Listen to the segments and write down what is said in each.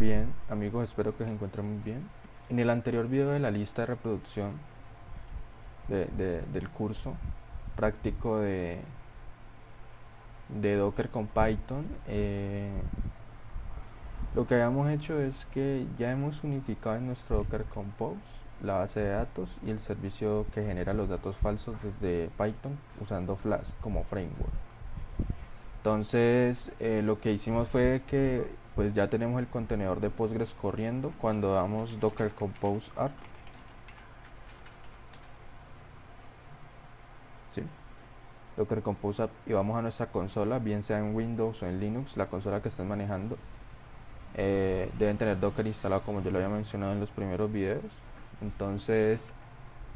Bien, amigos, espero que se encuentren muy bien. En el anterior video de la lista de reproducción del curso práctico de Docker con Python, lo que habíamos hecho es que ya hemos unificado en nuestro Docker Compose la base de datos y el servicio que genera los datos falsos desde Python usando Flask como framework. Entonces, lo que hicimos fue que pues ya tenemos el contenedor de Postgres corriendo cuando damos Docker Compose App. ¿Sí? Docker Compose App y vamos a nuestra consola, bien sea en Windows o en Linux, la consola que estén manejando. Deben tener Docker instalado como yo lo había mencionado en los primeros videos. Entonces,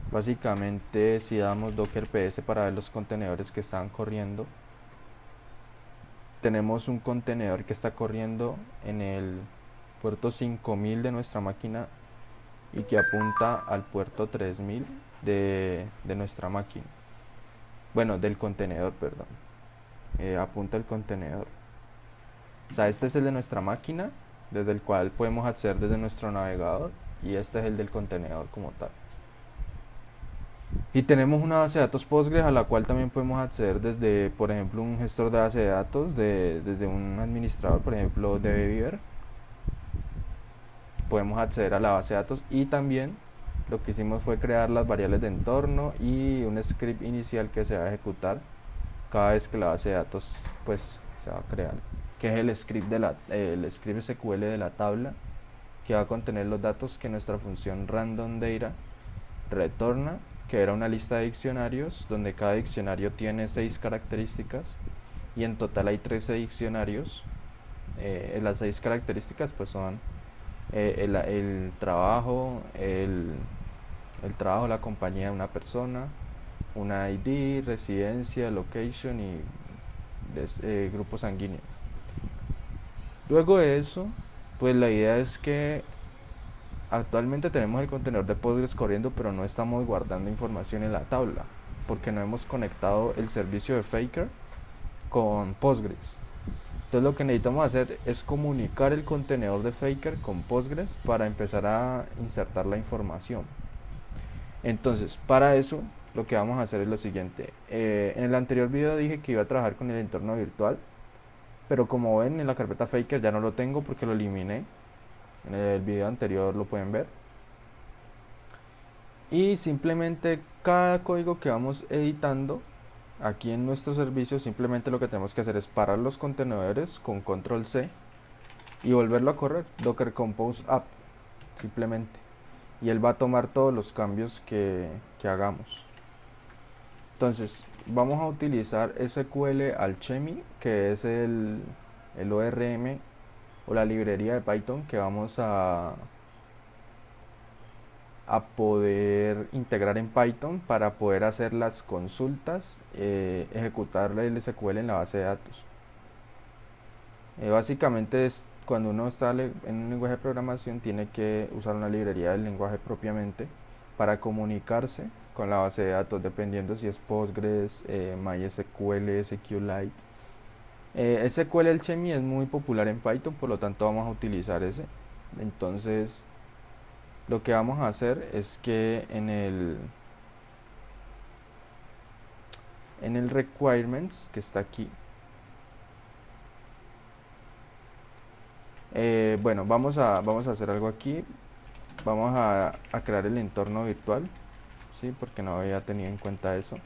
básicamente si damos Docker PS para ver los contenedores que están corriendo, tenemos un contenedor que está corriendo en el puerto 5000 de nuestra máquina y que apunta al puerto 3000 de nuestra máquina. Bueno, del contenedor, perdón. Apunta el contenedor. O sea, este es el de nuestra máquina, desde el cual podemos acceder desde nuestro navegador, y este es el del contenedor como tal. Y tenemos una base de datos Postgres a la cual también podemos acceder desde, por ejemplo, un gestor de base de datos, desde un administrador, por ejemplo, de Beaver. Podemos acceder a la base de datos y también lo que hicimos fue crear las variables de entorno y un script inicial que se va a ejecutar cada vez que la base de datos pues se va a crear, que es el script el script SQL de la tabla, que va a contener los datos que nuestra función random data retorna, que era una lista de diccionarios donde cada diccionario tiene 6 características y en total hay 13 diccionarios. Las 6 características pues son el trabajo, la compañía de una persona, una ID, residencia, location y grupo sanguíneo. Luego de eso, pues la idea es que actualmente tenemos el contenedor de Postgres corriendo, pero no estamos guardando información en la tabla, porque no hemos conectado el servicio de Faker con Postgres. Entonces lo que necesitamos hacer es comunicar el contenedor de Faker con Postgres para empezar a insertar la información. Entonces, para eso lo que vamos a hacer es lo siguiente. En el anterior video dije que iba a trabajar con el entorno virtual, pero como ven en la carpeta Faker ya no lo tengo porque lo eliminé. En el video anterior lo pueden ver. Y simplemente cada código que vamos editando aquí en nuestro servicio, simplemente lo que tenemos que hacer es parar los contenedores con control C y volverlo a correr, Docker Compose App, simplemente. Y él va a tomar todos los cambios que hagamos. Entonces, vamos a utilizar SQL Alchemy, que es el ORM o la librería de Python que vamos a poder integrar en Python para poder hacer las consultas, ejecutar el SQL en la base de datos. Básicamente es cuando uno está en un lenguaje de programación, tiene que usar una librería del lenguaje propiamente para comunicarse con la base de datos, dependiendo si es Postgres, MySQL, SQLite. SQL Alchemy es muy popular en Python, por lo tanto vamos a utilizar ese. Entonces lo que vamos a hacer es que en el requirements que está aquí, bueno, vamos a hacer algo aquí. Vamos a crear el entorno virtual, ¿sí? Porque no había tenido en cuenta eso.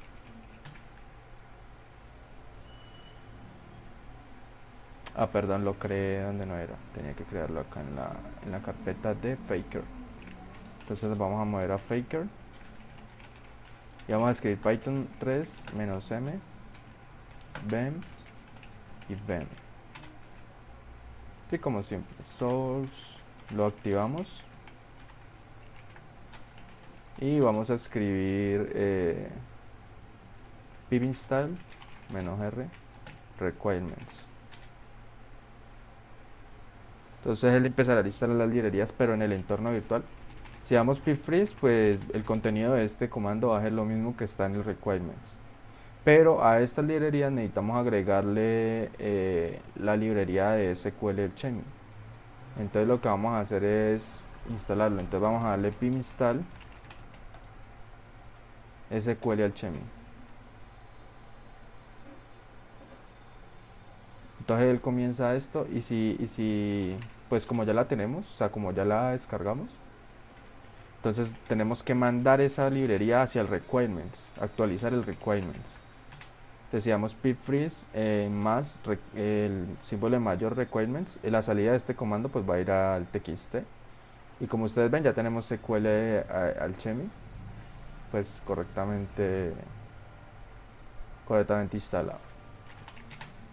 Perdón, lo creé donde no era. Tenía que crearlo acá en la carpeta de Faker. Entonces vamos a mover a Faker y vamos a escribir Python 3 -m bem y bem. Sí, como siempre. Source lo activamos y vamos a escribir pip install -r requirements. Entonces él empezará a instalar las librerías, pero en el entorno virtual. Si damos pip freeze, pues el contenido de este comando va a ser lo mismo que está en el requirements. Pero a estas librerías necesitamos agregarle la librería de SQL Alchemy. Entonces lo que vamos a hacer es instalarlo. Entonces vamos a darle pim install SQL Alchemy. Entonces él comienza esto y si pues como ya la tenemos, o sea, como ya la descargamos, entonces tenemos que mandar esa librería hacia el requirements, actualizar el requirements. Decíamos pip freeze más el símbolo de mayor requirements. La salida de este comando pues va a ir al txt. Y como ustedes ven ya tenemos SQL Alchemy pues correctamente instalado.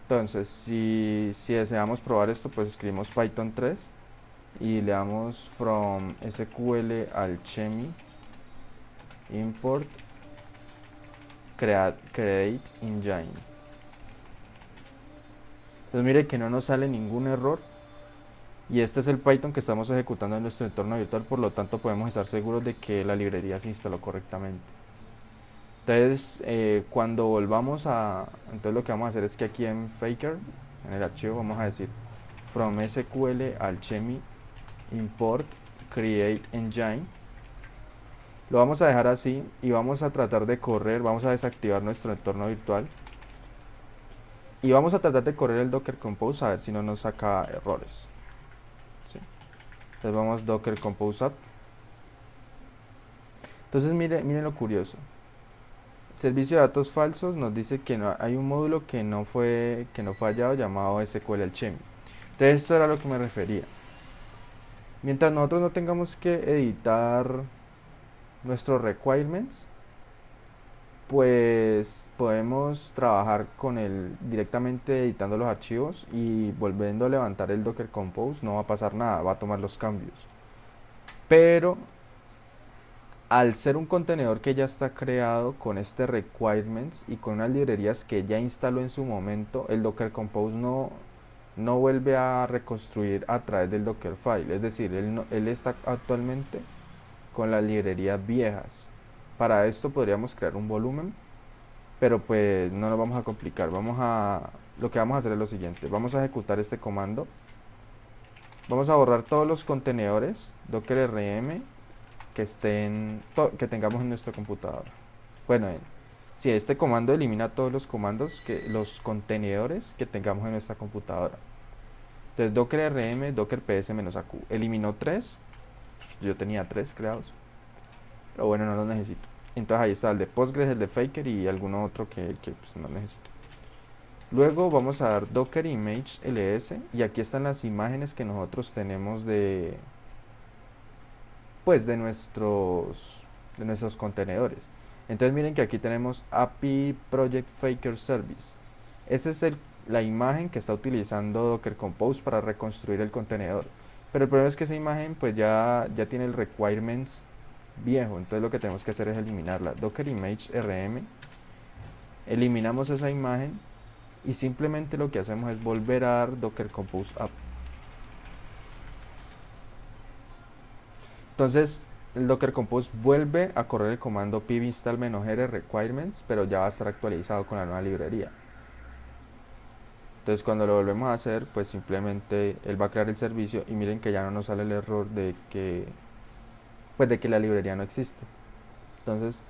Entonces si deseamos probar esto pues escribimos Python 3 y le damos from SQL Alchemy import create engine. Entonces mire que no nos sale ningún error y este es el Python que estamos ejecutando en nuestro entorno virtual, por lo tanto podemos estar seguros de que la librería se instaló correctamente. Entonces cuando volvamos entonces lo que vamos a hacer es que aquí en Faker, en el archivo, vamos a decir from SQL Alchemy import create engine. Lo vamos a dejar así y vamos a tratar de correr, vamos a desactivar nuestro entorno virtual y vamos a tratar de correr el Docker Compose a ver si no nos saca errores. ¿Sí? Entonces vamos Docker Compose up. Entonces miren lo curioso. Servicio de datos falsos nos dice que no, hay un módulo que no fue hallado llamado SQL Alchemy. Entonces esto era a lo que me refería. Mientras nosotros no tengamos que editar nuestros requirements, pues podemos trabajar con él directamente editando los archivos y volviendo a levantar el Docker Compose, no va a pasar nada, va a tomar los cambios. Pero al ser un contenedor que ya está creado con este requirements y con unas librerías que ya instaló en su momento, el Docker Compose no vuelve a reconstruir a través del Dockerfile, es decir, él está actualmente con las librerías viejas. Para esto podríamos crear un volumen, pero pues no nos vamos a complicar. Lo que vamos a hacer es lo siguiente: vamos a ejecutar este comando, vamos a borrar todos los contenedores docker rm que tengamos en nuestra computadora. Bueno, si este comando elimina todos los los contenedores que tengamos en nuestra computadora. Entonces docker rm docker ps-aq eliminó 3, yo tenía 3 creados, pero bueno, no los necesito. Entonces ahí está el de Postgres, el de Faker y alguno otro que pues no necesito. Luego vamos a dar docker image ls y aquí están las imágenes que nosotros tenemos de nuestros contenedores. Entonces miren que aquí tenemos API Project Faker Service. Esa es la imagen que está utilizando Docker Compose para reconstruir el contenedor. Pero el problema es que esa imagen pues ya tiene el requirements viejo, entonces lo que tenemos que hacer es eliminarla. Docker image rm, eliminamos esa imagen y simplemente lo que hacemos es volver a dar Docker Compose up. Entonces el Docker Compose vuelve a correr el comando pip install -r requirements, pero ya va a estar actualizado con la nueva librería. Entonces cuando lo volvemos a hacer, pues simplemente él va a crear el servicio y miren que ya no nos sale el error de que la librería no existe. Entonces,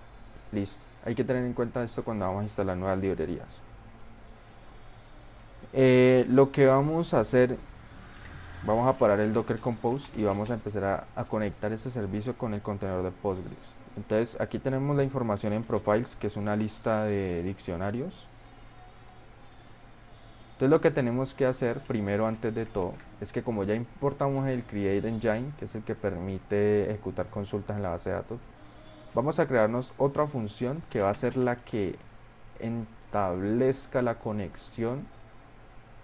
listo. Hay que tener en cuenta esto cuando vamos a instalar nuevas librerías. Lo que vamos a hacer, vamos a parar el Docker Compose y vamos a empezar a conectar este servicio con el contenedor de Postgres. Entonces aquí tenemos la información en profiles, que es una lista de diccionarios. Entonces lo que tenemos que hacer primero, antes de todo, es que como ya importamos el Create Engine, que es el que permite ejecutar consultas en la base de datos, vamos a crearnos otra función que va a ser la que establezca la conexión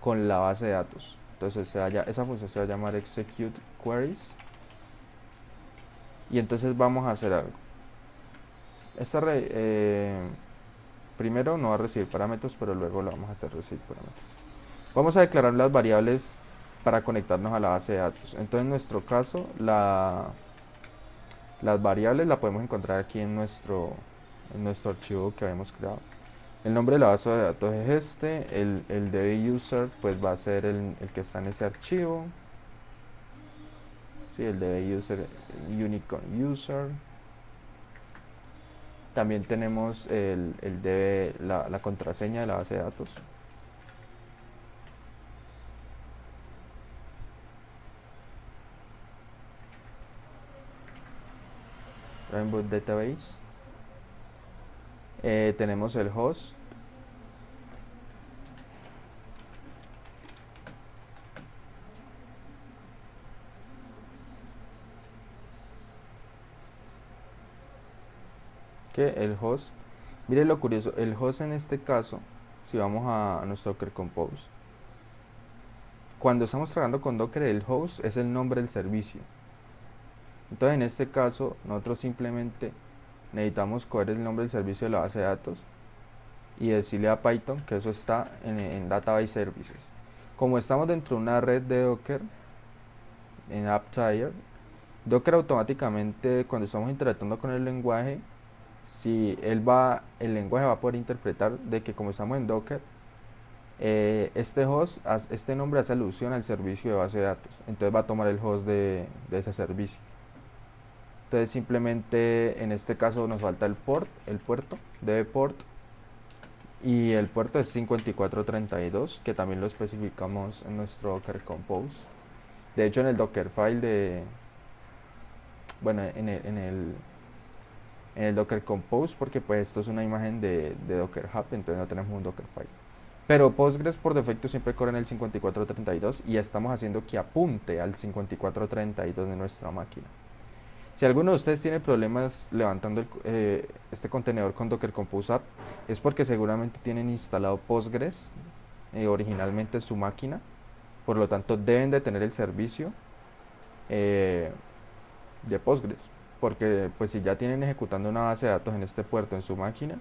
con la base de datos. Entonces esa función se va a llamar execute queries y entonces vamos a hacer algo. Primero no va a recibir parámetros, pero luego lo vamos a hacer recibir parámetros. Vamos a declarar las variables para conectarnos a la base de datos. Entonces en nuestro caso las variables la podemos encontrar aquí en nuestro archivo que habíamos creado. El nombre de la base de datos es este, el DB user pues va a ser el que está en ese archivo. ¿sí? El db user unicorn user. También tenemos el db, la contraseña de la base de datos. Rainbow Database. Tenemos el host. Que el host, mire lo curioso, el host en este caso, si vamos a nuestro Docker Compose, cuando estamos trabajando con Docker, el host es el nombre del servicio. Entonces en este caso nosotros simplemente necesitamos coger el nombre del servicio de la base de datos y decirle a Python que eso está en Database Services. Como estamos dentro de una red de Docker, en AppTire, Docker automáticamente cuando estamos interactuando con el lenguaje, si el lenguaje va a poder interpretar de que como estamos en Docker, este host, este nombre hace alusión al servicio de base de datos, entonces va a tomar el host de ese servicio. Entonces simplemente en este caso nos falta el puerto, dbport, y el puerto es 5432, que también lo especificamos en nuestro Docker Compose. De hecho en el Dockerfile bueno, en el Docker Compose, porque pues esto es una imagen de Docker Hub, entonces no tenemos un Dockerfile. Pero Postgres por defecto siempre corre en el 5432 y estamos haciendo que apunte al 5432 de nuestra máquina. Si alguno de ustedes tiene problemas levantando este contenedor con Docker Compose App, es porque seguramente tienen instalado Postgres originalmente en su máquina, por lo tanto deben de tener el servicio de Postgres, porque pues si ya tienen ejecutando una base de datos en este puerto en su máquina,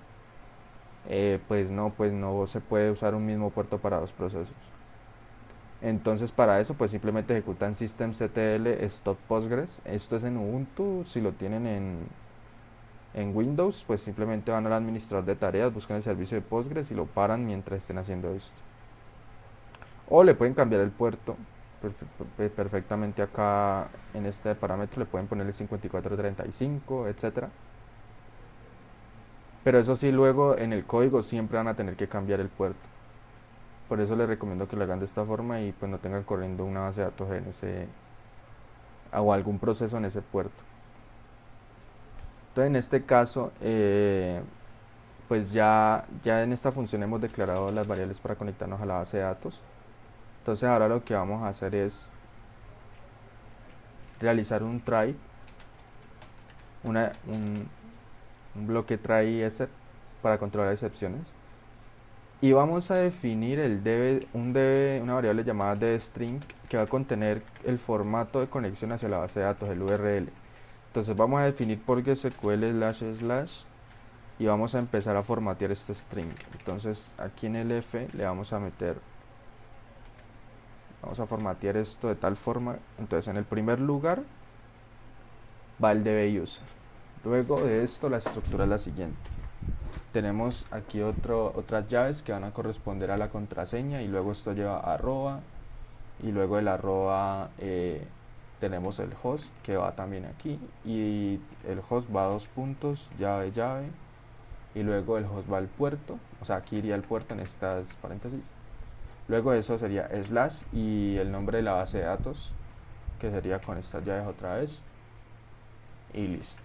pues no se puede usar un mismo puerto para dos procesos. Entonces para eso pues simplemente ejecutan systemctl stop postgres. Esto es en Ubuntu. Si lo tienen en Windows, pues simplemente van al administrador de tareas, buscan el servicio de Postgres y lo paran mientras estén haciendo esto. O le pueden cambiar el puerto perfectamente acá en este parámetro, le pueden poner el 5435, etcétera. Pero eso sí, luego en el código siempre van a tener que cambiar el puerto. Por eso les recomiendo que lo hagan de esta forma y pues no tengan corriendo una base de datos en ese o algún proceso en ese puerto. Entonces en este caso pues ya en esta función hemos declarado las variables para conectarnos a la base de datos. Entonces ahora lo que vamos a hacer es realizar un try, un bloque try except para controlar excepciones. Y vamos a definir una variable llamada dbString que va a contener el formato de conexión hacia la base de datos, el URL. Entonces vamos a definir PostgreSQL // y vamos a empezar a formatear este string. Entonces aquí en el F le vamos a formatear esto de tal forma. Entonces en el primer lugar va el dbuser. Luego de esto la estructura es la siguiente. Tenemos aquí otras llaves que van a corresponder a la contraseña y luego esto lleva arroba y luego el arroba tenemos el host que va también aquí y el host va a 2 puntos, llave y luego el host va al puerto, o sea aquí iría el puerto en estas paréntesis. Luego eso sería slash y el nombre de la base de datos que sería con estas llaves otra vez y listo.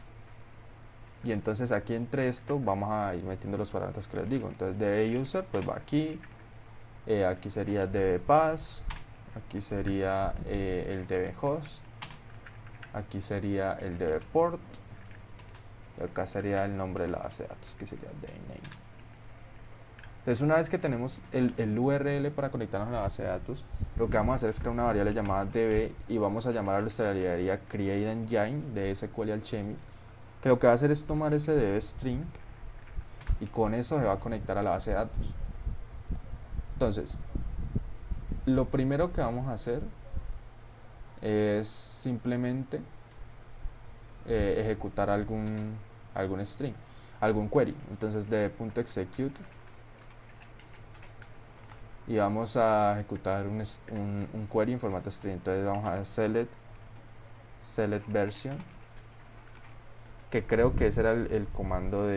Y entonces aquí entre esto vamos a ir metiendo los parámetros que les digo. Entonces dbuser pues va aquí, aquí sería dbpass, aquí sería el dbhost, aquí sería el dbport y acá sería el nombre de la base de datos que sería dname. Entonces una vez que tenemos el URL para conectarnos a la base de datos, lo que vamos a hacer es crear una variable llamada db y vamos a llamar a nuestra librería createEngine de SQLAlchemy, que lo que va a hacer es tomar ese dbString y con eso se va a conectar a la base de datos. Entonces, lo primero que vamos a hacer es simplemente ejecutar algún string, algún query. Entonces db.execute y vamos a ejecutar un query en formato string. Entonces vamos a select select version, que creo que ese era el comando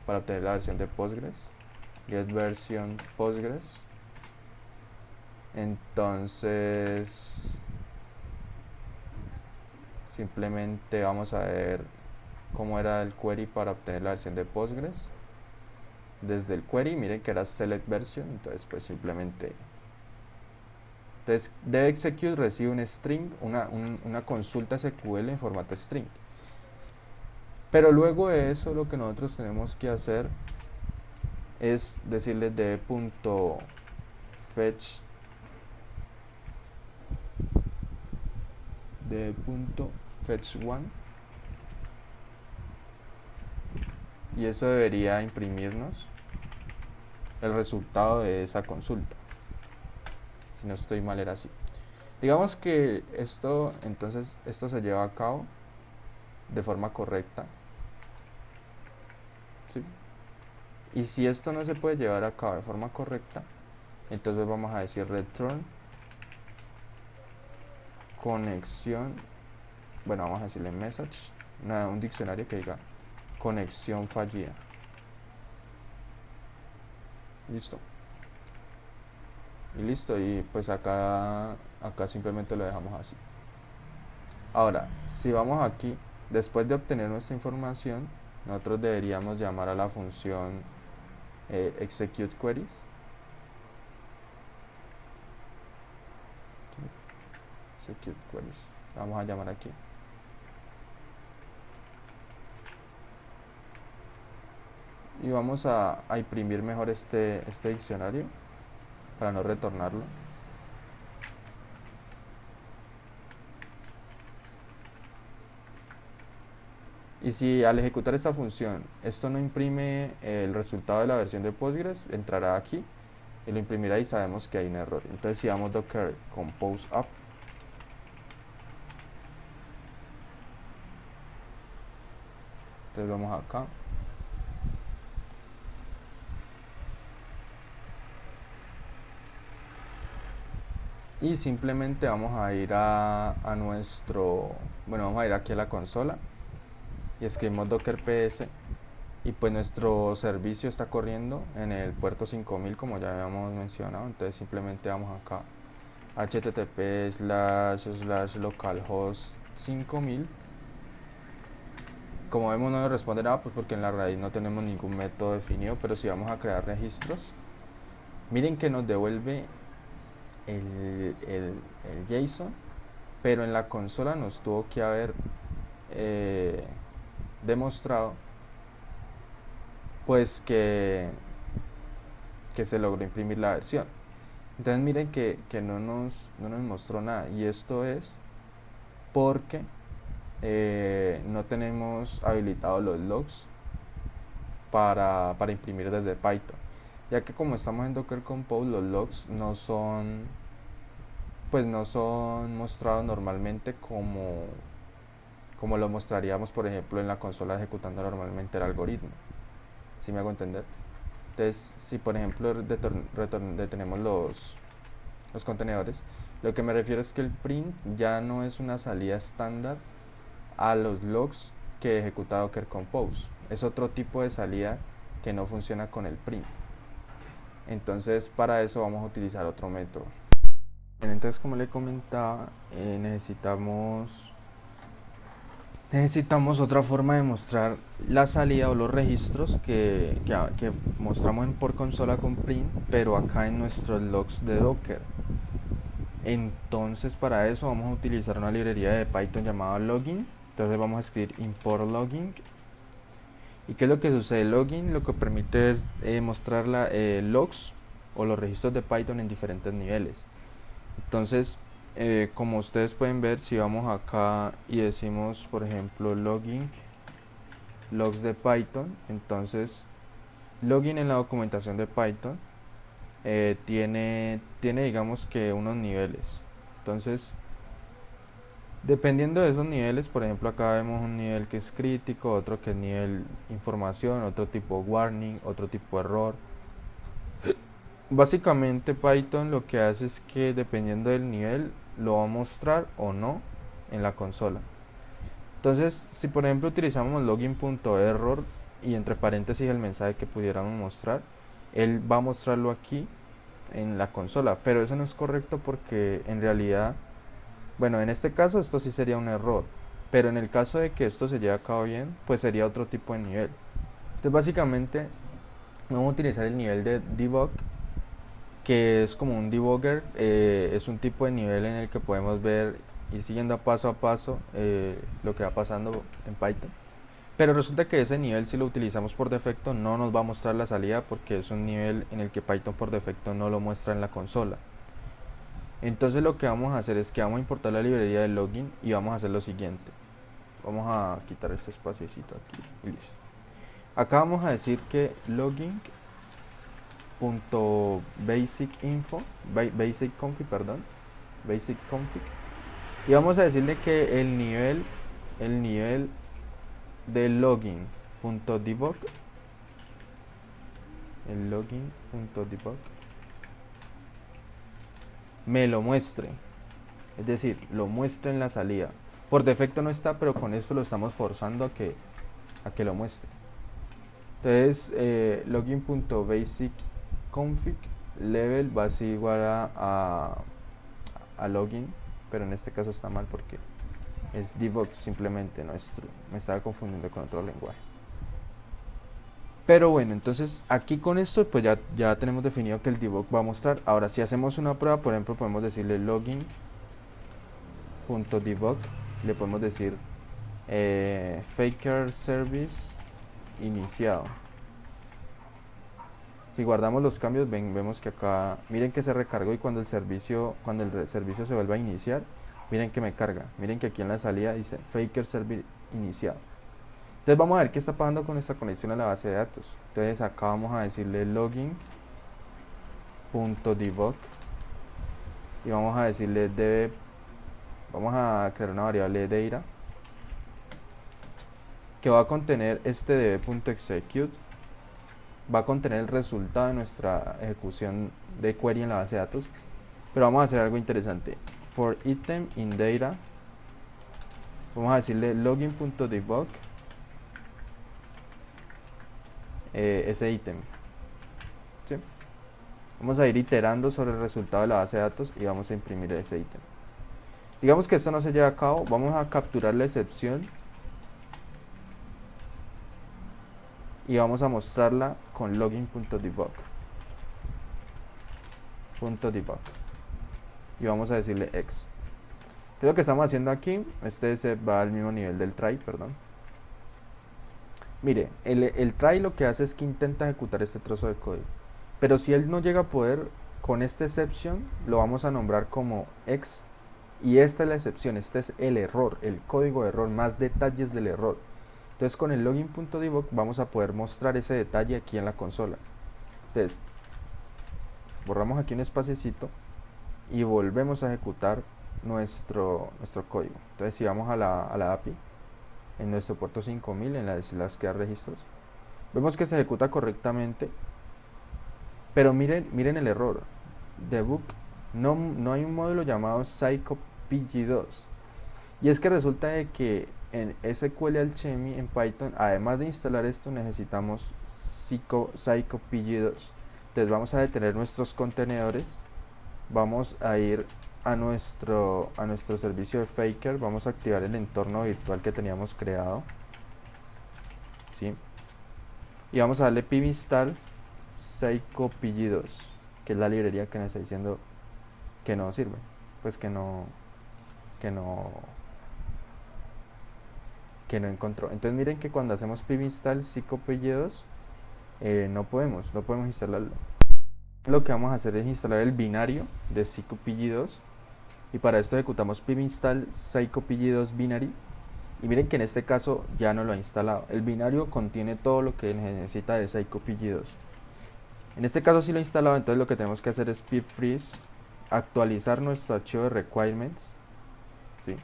para obtener la versión de Postgres, get version Postgres. Entonces simplemente vamos a ver cómo era el query para obtener la versión de Postgres. Desde el query, miren que era select version, entonces pues simplemente debe execute recibe un string, una consulta SQL en formato string. Pero luego de eso lo que nosotros tenemos que hacer es decirle de.fetch one, y eso debería imprimirnos el resultado de esa consulta. Si no estoy mal era así. Digamos que entonces esto se lleva a cabo de forma correcta, ¿sí? Y si esto no se puede llevar a cabo de forma correcta, entonces vamos a decir return conexión, bueno, vamos a decirle message, un diccionario que diga conexión fallida. Listo. Y listo, y pues acá simplemente lo dejamos así. Ahora, si vamos aquí, después de obtener nuestra información, nosotros deberíamos llamar a la función execute queries. Execute queries. Vamos a llamar aquí. Y vamos a imprimir mejor este diccionario para no retornarlo. Y si al ejecutar esta función esto no imprime el resultado de la versión de Postgres, entrará aquí y lo imprimirá y sabemos que hay un error. Entonces si damos docker compose up, entonces vamos acá, y simplemente vamos a ir a vamos a ir aquí a la consola y escribimos docker ps, y pues nuestro servicio está corriendo en el puerto 5000 como ya habíamos mencionado. Entonces simplemente vamos acá http://localhost 5000. Como vemos no nos responde nada, pues porque en la raíz no tenemos ningún método definido, pero si vamos a crear registros, miren que nos devuelve el JSON, pero en la consola nos tuvo que haber demostrado pues que se logró imprimir la versión. Entonces miren que no nos mostró nada, y esto es porque no tenemos habilitados los logs para imprimir desde Python, ya que como estamos en Docker Compose, los logs no son mostrados normalmente como lo mostraríamos por ejemplo en la consola ejecutando normalmente el algoritmo. ¿Sí me hago entender? Entonces si por ejemplo detenemos los contenedores, lo que me refiero es que el print ya no es una salida estándar a los logs que ejecuta Docker Compose, es otro tipo de salida que no funciona con el print. Entonces para eso vamos a utilizar otro método. Entonces, como le comentaba, necesitamos otra forma de mostrar la salida o los registros que mostramos por consola con print, pero acá en nuestros logs de Docker. Entonces para eso vamos a utilizar una librería de Python llamada login. Entonces vamos a escribir import login. ¿Y qué es lo que sucede? Login lo que permite es mostrar logs o los registros de Python en diferentes niveles. Entonces como ustedes pueden ver, si vamos acá y decimos por ejemplo login logs de Python, entonces login en la documentación de Python tiene digamos que unos niveles. Entonces dependiendo de esos niveles, por ejemplo acá vemos un nivel que es crítico, otro que es nivel información, otro tipo warning, otro tipo error. Básicamente Python lo que hace es que dependiendo del nivel lo va a mostrar o no en la consola. Entonces, si por ejemplo utilizamos login.error y entre paréntesis el mensaje que pudiéramos mostrar, él va a mostrarlo aquí en la consola, pero eso no es correcto porque en realidad, bueno, en este caso esto sí sería un error, pero en el caso de que esto se lleve a cabo bien, pues sería otro tipo de nivel. Entonces básicamente vamos a utilizar el nivel de debug, que es como un debugger, es un tipo de nivel en el que podemos ver, ir siguiendo paso a paso lo que va pasando en Python. Pero resulta que ese nivel, si lo utilizamos por defecto, no nos va a mostrar la salida porque es un nivel en el que Python por defecto no lo muestra en la consola. Entonces lo que vamos a hacer es que vamos a importar la librería de login y vamos a hacer lo siguiente. Vamos a quitar este espaciocito aquí y listo. Acá vamos a decir que login.basicinfo, basic config, y vamos a decirle que el nivel de login.debug, el login.debug me lo muestre, es decir, lo muestre en la salida. Por defecto no está, pero con esto lo estamos forzando a que lo muestre. Entonces login.basicconfig level va a ser igual a login, pero en este caso está mal porque es debug simplemente, no es true. Me estaba confundiendo con otro lenguaje. Pero bueno, entonces aquí con esto pues ya tenemos definido que el debug va a mostrar. Ahora si hacemos una prueba, por ejemplo, podemos decirle login.debug, le podemos decir faker service iniciado. Si guardamos los cambios, vemos que acá, miren que se recargó, y cuando el servicio se vuelva a iniciar, miren que me carga. Miren que aquí en la salida dice faker service iniciado. Entonces vamos a ver qué está pasando con esta conexión a la base de datos. Entonces acá vamos a decirle login.debug y vamos a decirle vamos a crear una variable data que va a contener este db.execute, va a contener el resultado de nuestra ejecución de query en la base de datos. Pero vamos a hacer algo interesante. For item in data, vamos a decirle login.debug ese ítem. ¿Sí? Vamos a ir iterando sobre el resultado de la base de datos y vamos a imprimir ese ítem. Digamos que esto no se lleva a cabo, vamos a capturar la excepción y vamos a mostrarla con login.debug. Y vamos a decirle x. ¿Qué es lo que estamos haciendo aquí? Este se va al mismo nivel del try, perdón. Mire, el try lo que hace es que intenta ejecutar este trozo de código. Pero si él no llega a poder, con esta excepción lo vamos a nombrar como x. Y esta es la excepción, este es el error, el código de error, más detalles del error. Entonces con el login.debug vamos a poder mostrar ese detalle aquí en la consola. Entonces, borramos aquí un espaciecito y volvemos a ejecutar nuestro código. Entonces si vamos a la API, en nuestro puerto 5000, en las que da registros, vemos que se ejecuta correctamente, pero miren el error. Debug, no hay un módulo llamado psycopg2, y es que resulta de que en SQL Alchemy en Python, además de instalar esto, necesitamos psycopg2. Entonces vamos a detener nuestros contenedores, vamos a ir a nuestro servicio de Faker, vamos a activar el entorno virtual que teníamos creado, ¿sí? Y vamos a darle pip install psycopg2, que es la librería que nos está diciendo que no sirve, pues que no encontró. Entonces miren que cuando hacemos pip install psycopg2 no podemos instalarlo. Lo que vamos a hacer es instalar el binario de psycopg2, y para esto ejecutamos pip install psycopg2 binary, y miren que en este caso ya no lo ha instalado. El binario contiene todo lo que necesita de psycopg2. En este caso sí lo ha instalado, entonces lo que tenemos que hacer es pip freeze, actualizar nuestro archivo de requirements, ¿sí?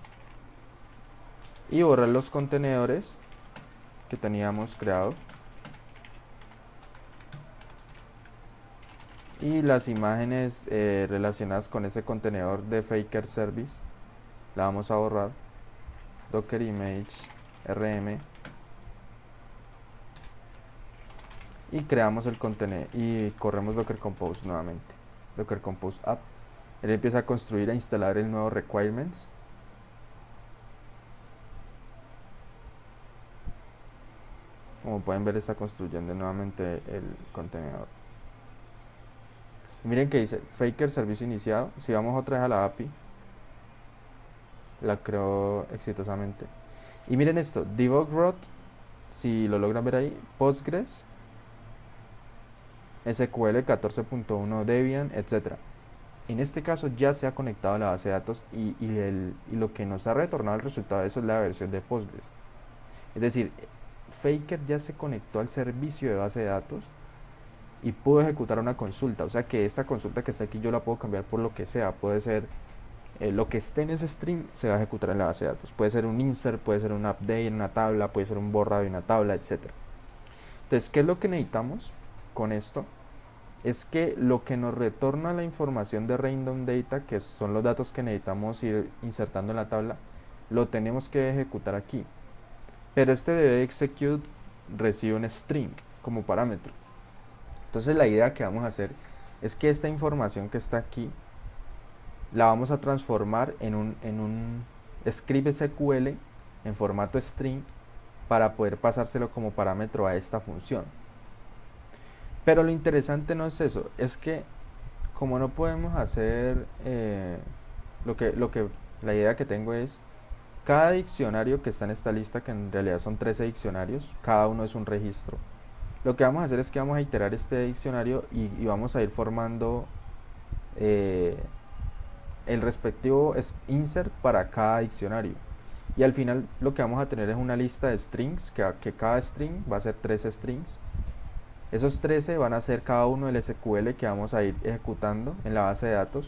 Y borrar los contenedores que teníamos creado, y las imágenes relacionadas con ese contenedor de faker service la vamos a borrar. docker image rm y creamos el contenedor y corremos docker compose nuevamente, docker compose app. Él empieza a construir, a instalar el nuevo requirements. Como pueden ver, está construyendo nuevamente el contenedor. Y miren que dice faker servicio iniciado. Si vamos otra vez a la API, la creó exitosamente. Y miren esto, debug root, si lo logran ver ahí, Postgres, SQL 14.1 Debian, etc. En este caso ya se ha conectado a la base de datos y lo que nos ha retornado el resultado de eso es la versión de Postgres. Es decir, Faker ya se conectó al servicio de base de datos y pudo ejecutar una consulta. O sea que esta consulta que está aquí yo la puedo cambiar por lo que sea. Puede ser lo que esté en ese string se va a ejecutar en la base de datos. Puede ser un insert, puede ser un update en una tabla, puede ser un borrado de una tabla, etc. Entonces, ¿qué es lo que necesitamos con esto? Es que lo que nos retorna la información de random data, que son los datos que necesitamos ir insertando en la tabla, lo tenemos que ejecutar aquí. Pero este debe execute recibe un string como parámetro. Entonces la idea que vamos a hacer es que esta información que está aquí la vamos a transformar en un script SQL en formato string para poder pasárselo como parámetro a esta función. Pero lo interesante no es eso, es que como no podemos hacer la idea que tengo es cada diccionario que está en esta lista, que en realidad son 13 diccionarios, cada uno es un registro. Lo que vamos a hacer es que vamos a iterar este diccionario y vamos a ir formando el respectivo insert para cada diccionario. Y al final lo que vamos a tener es una lista de strings, que cada string va a ser 13 strings. Esos 13 van a ser cada uno del SQL que vamos a ir ejecutando en la base de datos